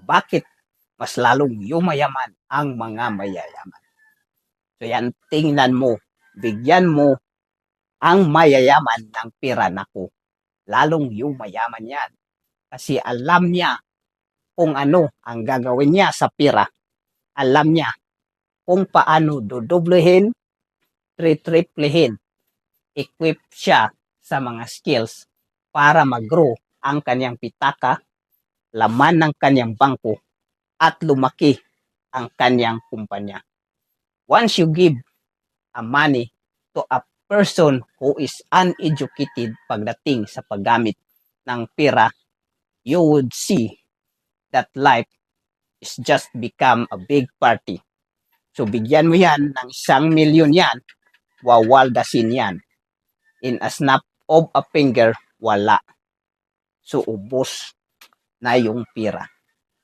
bakit mas lalong yumayaman ang mga mayayaman. So yan, tingnan mo, bigyan mo ang mayayaman ng pera, nako, lalong yumayaman yan. Kasi alam niya kung ano ang gagawin niya sa pera. Alam niya kung paano dudublehin, tritriplehin. Equip siya sa mga skills para mag-grow ang kanyang pitaka, laman ng kanyang bangko, at lumaki ang kanyang kumpanya. Once you give a money to a person who is uneducated pagdating sa paggamit ng pera, you would see that life is just become a big party. So bigyan mo yan ng 1,000,000 yan, wawaldasin yan. In a snap of a finger, wala. So ubos na yung pera.